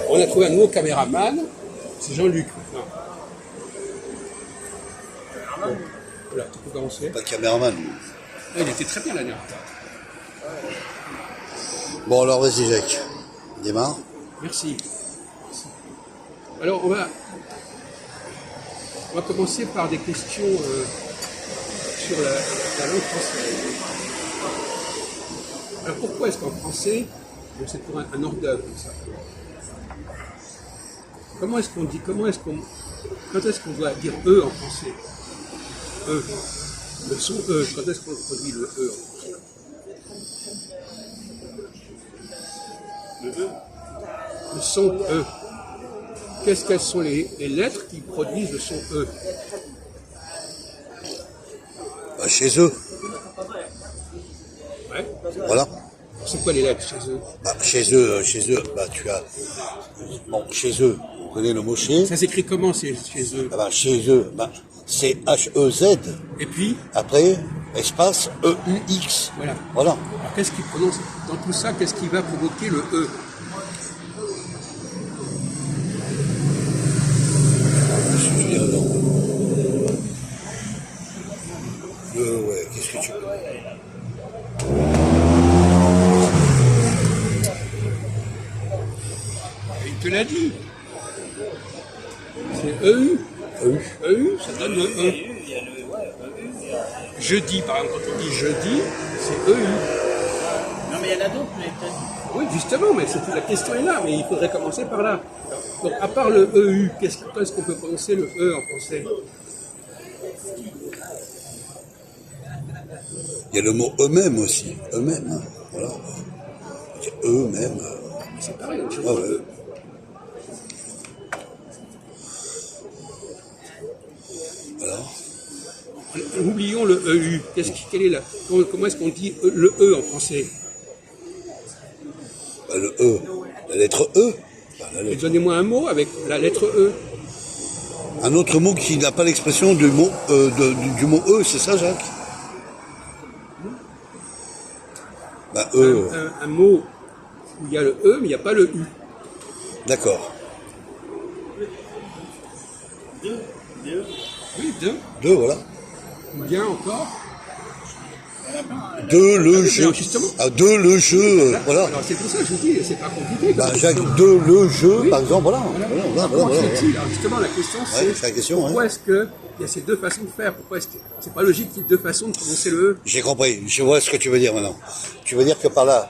On a trouvé un nouveau caméraman, c'est Jean-Luc maintenant. Bon, voilà, tu peux commencer. Pas de caméraman. Ah, il était très bien la dernière fois. Bon, alors vas-y, Jacques. Démarre. Merci. Alors, on va commencer par des questions sur la langue française. Alors, pourquoi est-ce qu'en français, bon, c'est pour un hors-d'œuvre comme ça. Quand est-ce qu'on doit dire E en français? E. Le son E. Quand est-ce qu'on produit le E en français? Le E. Le son E. Quelles sont les lettres qui produisent le son E? Bah, chez eux. Ouais. Voilà. C'est quoi les lettres chez eux? Bah, chez eux, bah, tu as... Bon, chez eux, on connaît le mot chez. Ça s'écrit comment chez eux? Ah bah, chez eux, bah, c'est H-E-Z. Et puis? Après, espace E-U-X. Voilà. Voilà. Alors qu'est-ce qui prononce dans tout ça? Qu'est-ce qui va provoquer le E? Ouais, qu'est-ce que tu veux? Il te l'a dit. C'est EU. EU, ça donne le E. Jeudi, par exemple, quand on dit jeudi, c'est EU. Non, mais il y en a d'autres, mais peut-être. Oui, justement, mais la question est là, mais il faudrait commencer par là. Donc, à part le EU, quand est-ce qu'on peut prononcer le E en français? Il y a le mot eux-mêmes aussi. Eux-mêmes. Hein. Voilà. Eux-mêmes. C'est pareil, autre chose. Ah ouais. Alors, Oublions le EU. Comment est-ce qu'on dit le E en français? bah, le E. La lettre E. Bah, la lettre. Donnez-moi un mot avec la lettre E. Un autre mot qui n'a pas l'expression du mot du mot E, c'est ça, Jacques? Bah, E. Un mot où il y a le E, mais il n'y a pas le U. D'accord. Oui, deux. Deux, voilà. Ou bien encore. Deux, le jeu. Alors, justement. Ah, deux, le jeu, voilà. Alors c'est pour ça que je vous dis, c'est pas compliqué. Bah, Jacques, deux, le jeu, Oui. par exemple, voilà. Comment se fait-il? Alors justement, la question Ouais, c'est la question, pourquoi est-ce qu'il y a ces deux façons de faire? Pourquoi est-ce que c'est pas logique qu'il y ait deux façons de prononcer le E? J'ai compris, je vois ce que tu veux dire maintenant. Tu veux dire que par là,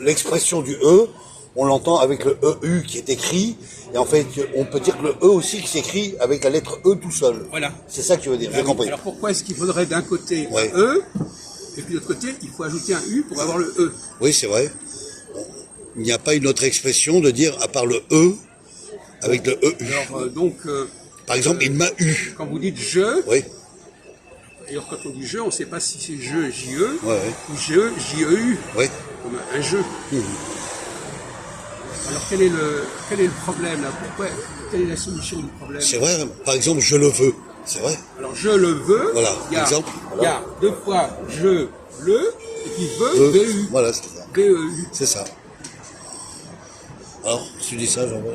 l'expression du E, on l'entend avec le EU qui est écrit, et en fait, on peut dire que le E aussi qui s'écrit avec la lettre E tout seul. Voilà. C'est ça que tu veux dire, j'ai compris. Alors pourquoi est-ce qu'il faudrait d'un côté Ouais. un E, et puis de l'autre côté, il faut ajouter un U pour avoir le E? Oui, c'est vrai. Il n'y a pas une autre expression de dire, à part le E, avec le EU. Alors Par exemple, il m'a eu. quand vous dites je, Oui, alors quand on dit je, on ne sait pas si c'est je, J-E, ouais. ou je, J-E-U, Oui. comme un jeu. Alors quel est le problème là? Quelle est la solution du problème? C'est vrai, par exemple, je le veux. C'est vrai. Alors je le veux, Voilà, il y a, exemple, il y a deux fois je le, et puis veux, V-U. Voilà, c'est ça. V-E-U. C'est ça. Alors, si tu dis ça, j'en vois.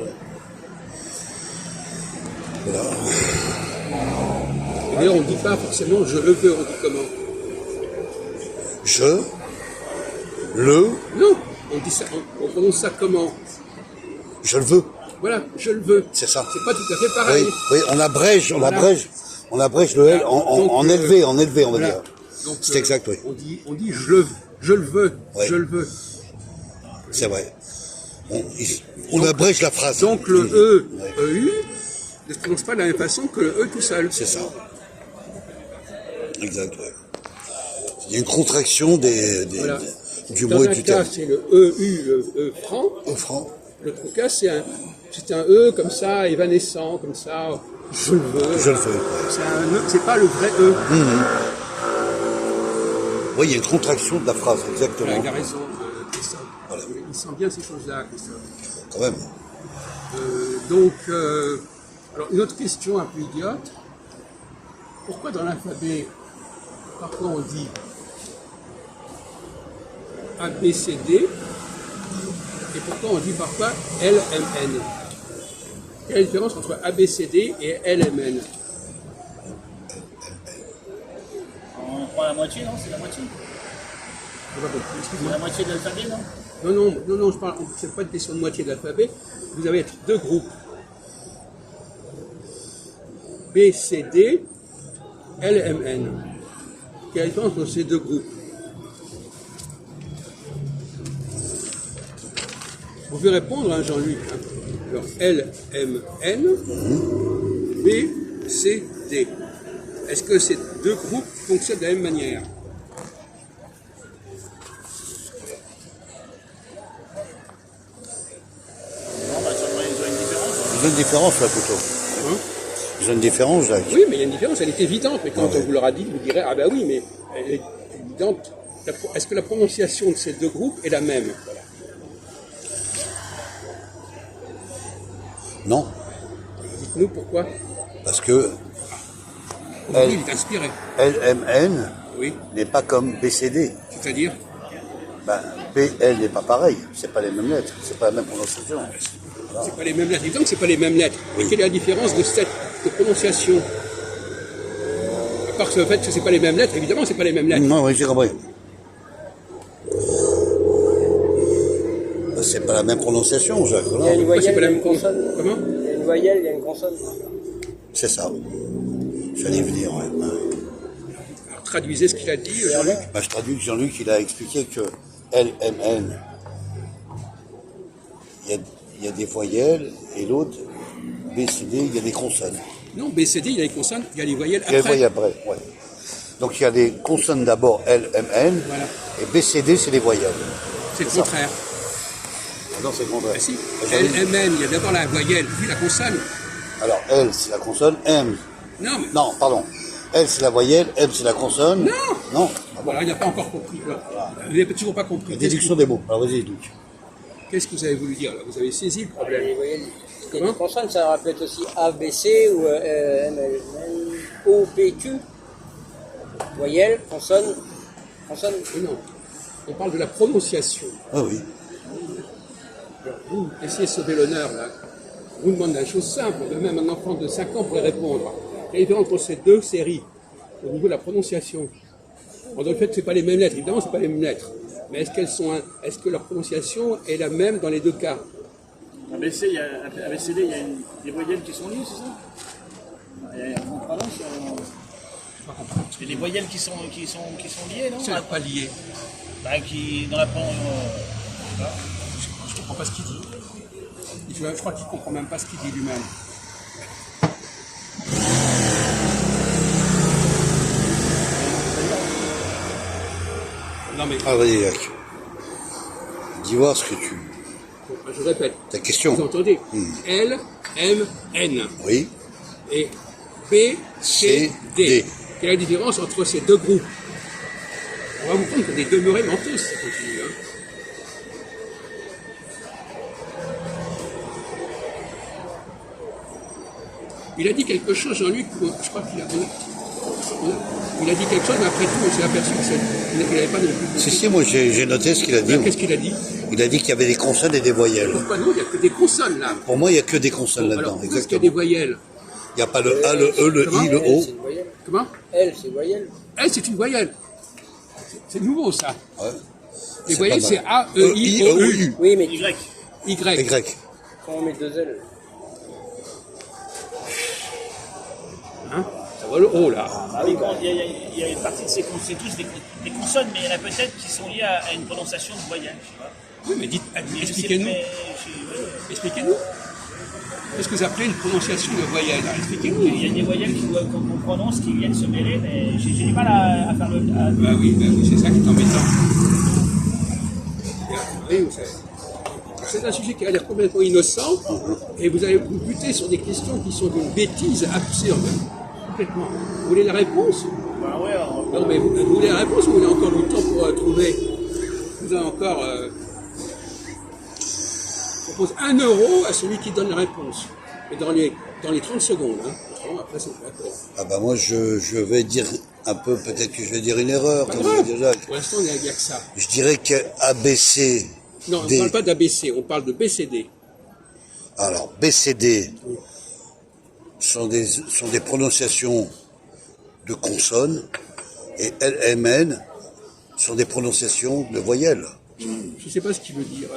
Voilà. Et d'ailleurs on ne dit pas forcément je le veux, on dit comment? Je, le, Non, on dit ça, on prononce ça comment? je le veux. Voilà, je le veux. C'est ça. C'est pas tout à fait pareil. Oui, on abrège le L en Donc, élevé, on va voilà. dire. Donc, C'est exact, oui. On dit je le veux, Ouais. je le veux. C'est vrai. On abrège la phrase. Donc le E, EU, ne se prononce pas de la même façon que le E tout seul. C'est ça. Exact, oui. Il y a une contraction Voilà. du Dans mot et un du cas, terme. c'est le EU, le E franc. Au franc. L'autre cas, c'est un E comme ça, évanescent, comme ça, je le veux. Je le veux. C'est un E, c'est pas le vrai E. Oui, il y a une contraction de la phrase, exactement. Voilà, il a raison, Christophe. Voilà. Il sent bien ces choses-là, Christophe. Quand même. Alors une autre question un peu idiote. Pourquoi dans l'alphabet, parfois on dit A, B, C, D, Et pourtant, on dit parfois LMN. Quelle est la différence entre ABCD et LMN? On prend la moitié, non? C'est la moitié? Je n'ai pas compris. C'est Excuse-moi. la moitié de l'alphabet, non? Non, je parle, c'est pas une question de moitié de l'alphabet. Vous avez deux groupes. B, C, D, L, M, N. Quelle est la différence entre ces deux groupes? Vous pouvez répondre, hein, Jean-Luc. Hein. Alors, L, M, N, B, C, D. Est-ce que ces deux groupes fonctionnent de la même manière? Non, bah, sûrement, ils ont une différence. Ils ont une différence là plutôt. Hein? Ils ont une différence là. Oui, mais il y a une différence, elle est évidente. Mais quand Ah ouais. on vous l'aura dit, vous direz, ah ben oui, mais elle est évidente. Est-ce que la prononciation de ces deux groupes est la même? Voilà. Non, Dites-nous pourquoi. parce que Aujourd'hui, il est inspiré. LMN Oui, n'est pas comme BCD. c'est-à-dire, Ben, PL n'est pas pareil. C'est pas les mêmes lettres. C'est pas la même prononciation. c'est pas les mêmes lettres. Évidemment que c'est pas les mêmes lettres. Mais quelle est la différence de prononciation? À part le fait que c'est pas les mêmes lettres, évidemment, c'est pas les mêmes lettres. Non, oui, j'ai compris. Ben, c'est pas la même prononciation, Jacques. Il y a une Pourquoi c'est voyelle, pas il y la a une même consonne. Comment? Il y a une voyelle, il y a une consonne. C'est ça. J'allais y venir, ouais. Alors, traduisez ce qu'il a dit, Jean-Luc. Ben, je traduis que Jean-Luc, il a expliqué que LMN, il y a des voyelles, et l'autre, BCD, il y a des consonnes. Non, BCD, il y a les consonnes, il y a les voyelles Il y a les après. voyelles après, ouais. Donc il y a des consonnes d'abord, LMN, Voilà. et BCD, c'est les voyelles. C'est le C'est ça. contraire. Ah non, c'est le contraire. Ah, si. J'avais L, dit- M, N, il y a d'abord la voyelle, puis la consonne. Alors, L, c'est la consonne, M. Non, mais Non, pardon. L, c'est la voyelle, M, c'est la consonne. Non. Non. voilà, il n'a pas encore compris. Voilà. Vous n'avez toujours pas compris. La déduction des mots. Alors vas-y, Luc. Qu'est-ce que vous avez voulu dire là? Vous avez saisi le Les problème. voyelles, Comment? les consonnes, ça aurait pu être aussi A, B, C ou M, L, O, P, Q. Voyelle, consonne, consonne. Mais non, on parle de la prononciation. Ah oui. Alors, vous essayez de sauver l'honneur là. Vous demandez une chose simple, même un enfant de 5 ans pourrait répondre. Quelle est la différence entre ces deux séries au niveau de la prononciation? Bon, dans le fait que ce pas les mêmes lettres, évidemment, ce pas les mêmes lettres. Mais est-ce que leur prononciation est la même dans les deux cas? ABC, il y a, ABCD, il y a des voyelles qui sont liées, c'est ça? Et on prononce, il y a des voyelles qui sont liées, non? C'est pas lié. Bah, qui, dans la prononciation. Je comprends pas ce qu'il dit. Je crois qu'il comprend même pas ce qu'il dit lui-même. Non mais, Ah vas-y, Jacques. Dis voir ce que tu... je répète. Ta question. Vous entendez? L, M, N. Oui. Et B, C, D. Quelle est la différence entre ces deux groupes? On va vous prendre pour des demeurés menteux si ça continue. Hein. Il a dit quelque chose, Jean-Luc, je crois qu'il a... Il a dit quelque chose, mais après tout, on s'est aperçu qu'il n'avait pas non plus compris. Si, moi j'ai noté ce qu'il a dit. Qu'est-ce qu'il a dit? Il a dit qu'il y avait des consonnes et des voyelles. Pourquoi non? Il n'y a que des consonnes là. Pour moi, il n'y a que des consonnes Bon, là-dedans. alors, pourquoi est-ce qu'il y a des Exactement. voyelles? Il n'y a pas le A, le E, le Comment? I, le L, O. c'est une voyelle. Comment? L, c'est voyelle. Elle, c'est une voyelle. C'est nouveau ça. Ouais. Les C'est voyelles, pas c'est mal. A, E, I, O, U. Oui, mais Y. Y. Y. quand on met deux L. Hein? Ça va le O là. Ah oui, il y a une partie de ces consonnes, c'est tous des consonnes, mais il y en a peut-être qui sont liées à une prononciation de voyelle, je sais pas. Oui, mais dites, Je sais, expliquez-nous. mais Expliquez-nous. Qu'est-ce que vous appelez une prononciation de voyelle? Alors, expliquez-nous. il y a des voyelles qu'on prononce qui viennent se mêler, mais j'ai du mal à faire le. Bah oui, c'est ça qui est embêtant. Oui, vous savez. C'est un sujet qui a l'air complètement innocent, et vous allez vous buter sur des questions qui sont d'une bêtise absurde. Complètement. Vous voulez la réponse? Bah ouais, Non, mais vous voulez la réponse ou vous voulez encore du temps pour trouver? Vous avez encore... je propose 1 euro à celui qui donne la réponse. Mais dans les 30 secondes. Hein. Autrement, après, c'est pas d'accord. Ah bah moi, je vais dire un peu, peut-être que je vais dire une erreur, Pas comme grave. dit Jacques. Pour l'instant, il n'y a que ça. Je dirais que ABC, Non, on ne parle pas d'ABC, on parle de BCD. Alors, BCD sont des prononciations de consonnes et LMN sont des prononciations de voyelles. Je ne sais pas ce qu'il veut dire.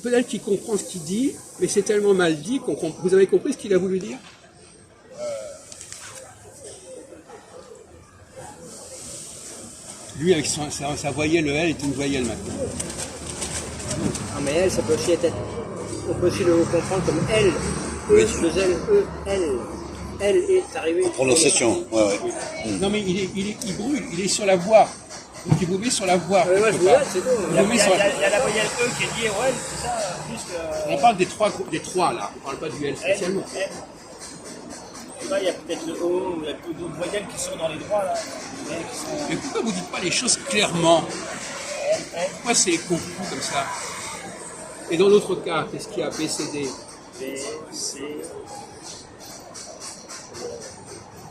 Peut-être qu'il comprend ce qu'il dit, mais c'est tellement mal dit qu'on vous avez compris ce qu'il a voulu dire? Lui, avec sa voyelle, le L est une voyelle maintenant. Ah, mais elle, ça peut aussi être. On peut aussi le comprendre comme L. Oui. Deux L, E, L. L est arrivé. Prononciation, ouais. Non, mais il brûle, il est sur la voie. Donc il vous met sur la voie. Ouais, quelque je vous part. laisse, c'est tout. Il y, a, il y a- il y a la voyelle E qui est liée au L, c'est ça plus que... On parle des trois là, on parle pas du L spécialement. Là, il y a peut-être le O, il y a d'autres voyelles qui sont dans les droits là. Qui sont... Mais pourquoi vous dites pas les choses clairement? Pourquoi c'est confus comme ça? Et dans l'autre cas, qu'est-ce qu'il y a? BCD. B, C...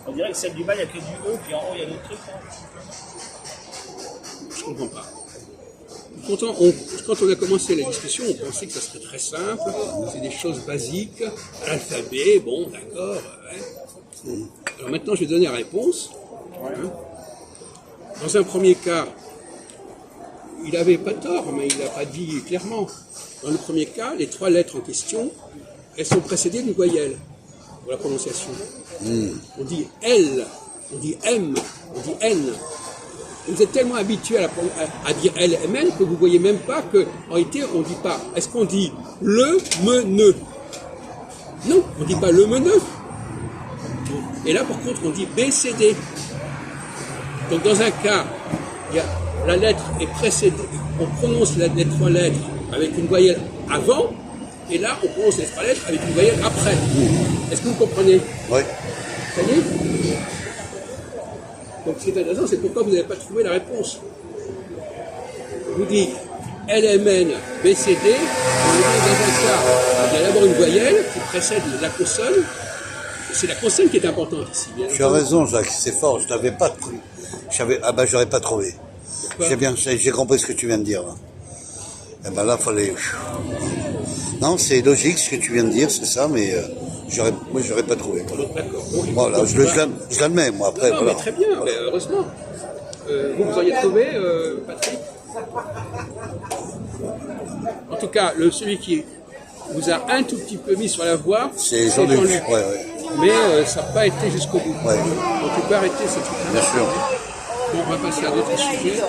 On dirait que celle du bas, il n'y a que du E, puis en haut, il y a d'autres trucs. Je comprends pas. Quand on a commencé la discussion, on pensait que ça serait très simple, c'est des choses basiques, l'alphabet, bon, d'accord. Ouais. Alors maintenant, je vais donner la réponse. Hein. Dans un premier cas, il n'avait pas tort, mais il n'a pas dit clairement. Dans le premier cas, les trois lettres en question, elles sont précédées d'une voyelle pour la prononciation. On dit L, on dit M, on dit N. Vous êtes tellement habitué à dire L, M, N que vous ne voyez même pas qu'en réalité, on ne dit pas. Est-ce qu'on dit le, me, ne? Non, on ne dit pas le, me, ne. Et là, par contre, on dit B, C, D. Donc, dans un cas, la lettre est précédée, on prononce les trois lettres avec une voyelle avant, et là, on prononce les trois lettres avec une voyelle après. Est-ce que vous comprenez? Oui. Ça y est? Donc, ce qui est intéressant, c'est pourquoi vous n'avez pas trouvé la réponse. Vous dites LMN, BCD, vous dites dans un cas, il y a d'abord une voyelle qui précède la consonne. C'est la consonne qui est importante ici. Tu as raison, Jacques, c'est fort, je t'avais pas pris. J'aurais pas trouvé. J'ai compris ce que tu viens de dire. Là. Et ben là, fallait. Non, c'est logique ce que tu viens de dire, c'est ça, mais moi, j'aurais pas trouvé. Voilà. D'accord. Bon, Voilà, je l'admets, moi, après. non, voilà. mais très bien, mais heureusement. Vous auriez trouvé, Patrick? En tout cas, celui qui vous a un tout petit peu mis sur la voie, C'est Jean-Luc. Ouais. Mais ça n'a pas été jusqu'au bout. Ouais. Donc tu peux arrêter cette truc. Bien sûr. Bon, on va passer à d'autres sujets.